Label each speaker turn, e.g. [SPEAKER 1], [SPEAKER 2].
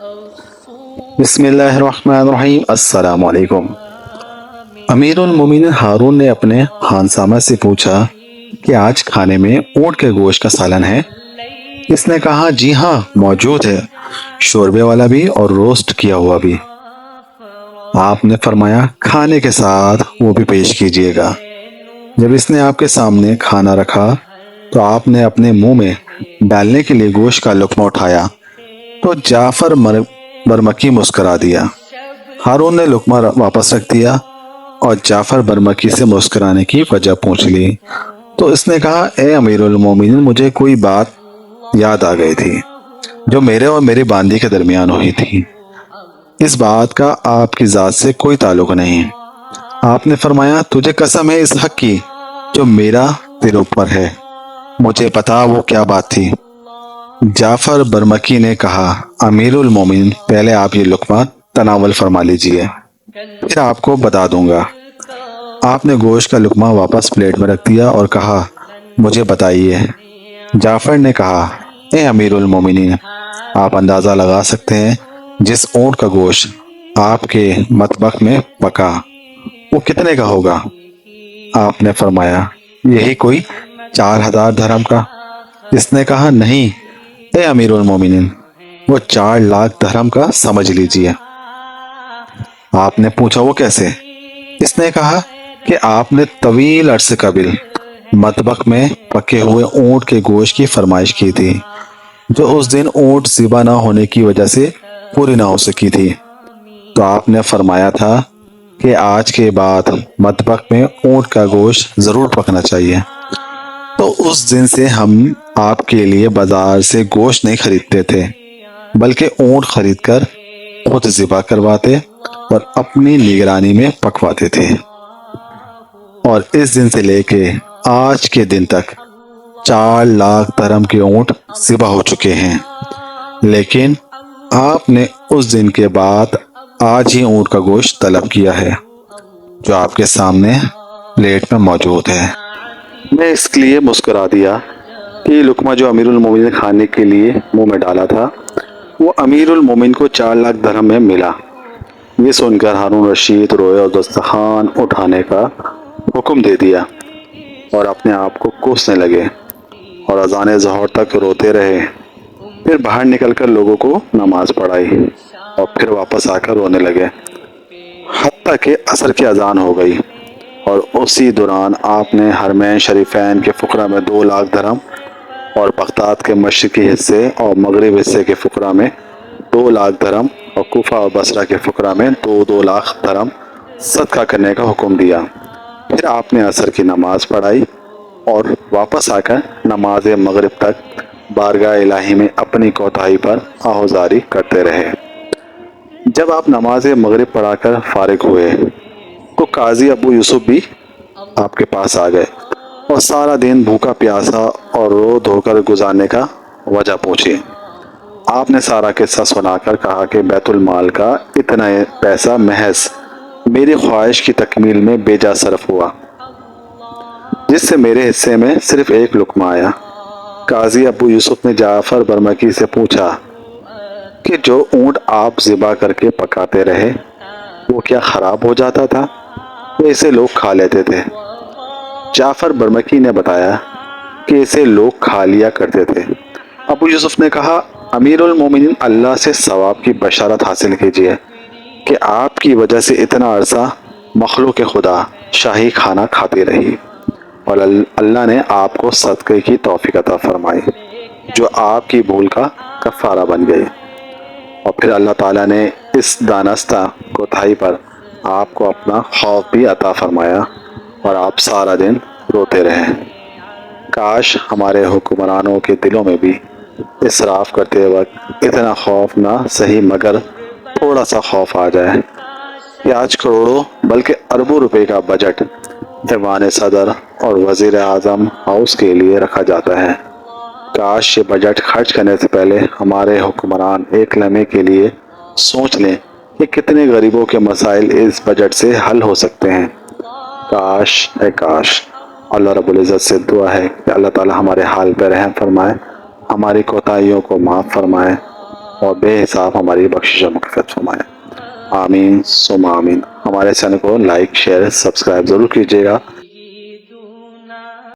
[SPEAKER 1] بسم اللہ الرحمن الرحیم۔ السلام علیکم۔ امیر المومنین ہارون نے اپنے خانسامہ سے پوچھا کہ آج کھانے میں اونٹ کے گوشت کا سالن ہے؟ اس نے کہا جی ہاں موجود ہے، شوربے والا بھی اور روسٹ کیا ہوا بھی۔ آپ نے فرمایا کھانے کے ساتھ وہ بھی پیش کیجیے گا۔ جب اس نے آپ کے سامنے کھانا رکھا تو آپ نے اپنے منہ میں ڈالنے کے لیے گوشت کا لقمہ اٹھایا تو جعفر برمکی مسکرا دیا۔ ہارون نے لقمہ واپس رکھ دیا اور جعفر برمکی سے مسکرانے کی وجہ پوچھ لی تو اس نے کہا اے امیر المومنین، مجھے کوئی بات یاد آ گئی تھی جو میرے اور میری باندی کے درمیان ہوئی تھی۔ اس بات کا آپ کی ذات سے کوئی تعلق نہیں۔ آپ نے فرمایا تجھے قسم ہے اس حق کی جو میرا تیرے اوپر ہے، مجھے پتا وہ کیا بات تھی۔ جعفر برمکی نے کہا امیر المومنین پہلے آپ یہ لقمہ تناول فرما لیجئے، پھر آپ کو بتا دوں گا۔ آپ نے گوشت کا لقمہ واپس پلیٹ میں رکھ دیا اور کہا مجھے بتائیے۔ جعفر نے کہا اے امیر المومنین، آپ اندازہ لگا سکتے ہیں جس اونٹ کا گوشت آپ کے مطبخ میں پکا وہ کتنے کا ہوگا؟ آپ نے فرمایا یہی کوئی 4000 درہم کا۔ اس نے کہا نہیں اے امیر المومنین، وہ 4,00,000 درہم کا سمجھ لیجئے۔ آپ نے پوچھا وہ کیسے؟ اس نے کہا کہ آپ نے طویل عرصے قبل مطبخ میں پکے ہوئے اونٹ کے گوشت کی فرمائش کی تھی جو اس دن اونٹ ذبح نہ ہونے کی وجہ سے پوری نہ ہو سکی تھی، تو آپ نے فرمایا تھا کہ آج کے بعد مطبخ میں اونٹ کا گوشت ضرور پکنا چاہیے۔ تو اس دن سے ہم آپ کے لیے بازار سے گوشت نہیں خریدتے تھے بلکہ اونٹ خرید کر خود ذبح کرواتے اور اپنی نگرانی میں پکواتے تھے، اور اس دن سے لے کے آج کے دن تک 4,00,000 درہم کے اونٹ ذبح ہو چکے ہیں، لیکن آپ نے اس دن کے بعد آج ہی اونٹ کا گوشت طلب کیا ہے جو آپ کے سامنے پلیٹ میں موجود ہے۔ میں اس لیے مسکرا دیا کہ یہ لقمہ جو امیر المومنین نے کھانے کے لیے منہ میں ڈالا تھا وہ امیر المومنین کو 4,00,000 درہم میں ملا۔ یہ سن کر ہارون رشید روئے اور دسترخوان اٹھانے کا حکم دے دیا اور اپنے آپ کو کوسنے لگے اور اذان ظہر تک روتے رہے، پھر باہر نکل کر لوگوں کو نماز پڑھائی اور پھر واپس آ کر رونے لگے حتیٰ کہ عصر کی اذان ہو گئی، اور اسی دوران آپ نے حرمین شریفین کے فقراء میں 2,00,000 درہم اور بغداد کے مشرقی حصے اور مغرب حصے کے فقراء میں 2,00,000 درہم اور کوفہ اور بصرہ کے فقراء میں 2,00,000 درہم صدقہ کرنے کا حکم دیا۔ پھر آپ نے عصر کی نماز پڑھائی اور واپس آ کر نماز مغرب تک بارگاہ الہی میں اپنی کوتاہی پر آہوزاری کرتے رہے۔ جب آپ نماز مغرب پڑھا کر فارغ ہوئے تو قاضی ابو یوسف بھی آپ کے پاس آ گئے اور سارا دن بھوکا پیاسا اور رو دھو کر گزارنے کا وجہ پوچھی۔ آپ نے سارا قصہ سنا کر کہا کہ بیت المال کا اتنا پیسہ محض میری خواہش کی تکمیل میں بے جا صرف ہوا، جس سے میرے حصے میں صرف ایک لقمہ آیا۔ قاضی ابو یوسف نے جعفر برمکی سے پوچھا کہ جو اونٹ آپ ذبح کر کے پکاتے رہے وہ کیا خراب ہو جاتا تھا یا اسے لوگ کھا لیتے تھے؟ جعفر برمکی نے بتایا کہ اسے لوگ کھا لیا کرتے تھے۔ ابو یوسف نے کہا امیر المومنین، اللہ سے ثواب کی بشارت حاصل کیجیے کہ آپ کی وجہ سے اتنا عرصہ مخلوق خدا شاہی کھانا کھاتی رہی اور اللہ نے آپ کو صدقے کی توفیق عطا فرمائی جو آپ کی بھول کا کفارہ بن گئی، اور پھر اللہ تعالیٰ نے اس دانستہ کوتاہی پر آپ کو اپنا خوف بھی عطا فرمایا اور آپ سارا دن روتے رہے۔ کاش ہمارے حکمرانوں کے دلوں میں بھی اسراف کرتے وقت اتنا خوف نہ صحیح مگر تھوڑا سا خوف آ جائے کہ آج کروڑوں بلکہ اربوں روپے کا بجٹ ایوان صدر اور وزیر اعظم ہاؤس کے لیے رکھا جاتا ہے۔ کاش یہ بجٹ خرچ کرنے سے پہلے ہمارے حکمران ایک لمحے کے لیے سوچ لیں کہ کتنے غریبوں کے مسائل اس بجٹ سے حل ہو سکتے ہیں۔ کاش اے کاش۔ اللہ رب العزت سے دعا ہے کہ اللہ تعالی ہمارے حال پہ رحم فرمائے، ہماری کوتاہیوں کو معاف فرمائے اور بے حساب ہماری بخشش و مغفرت فرمائے۔ آمین ثم آمین۔ ہمارے چینل کو لائک شیئر سبسکرائب ضرور کیجیے گا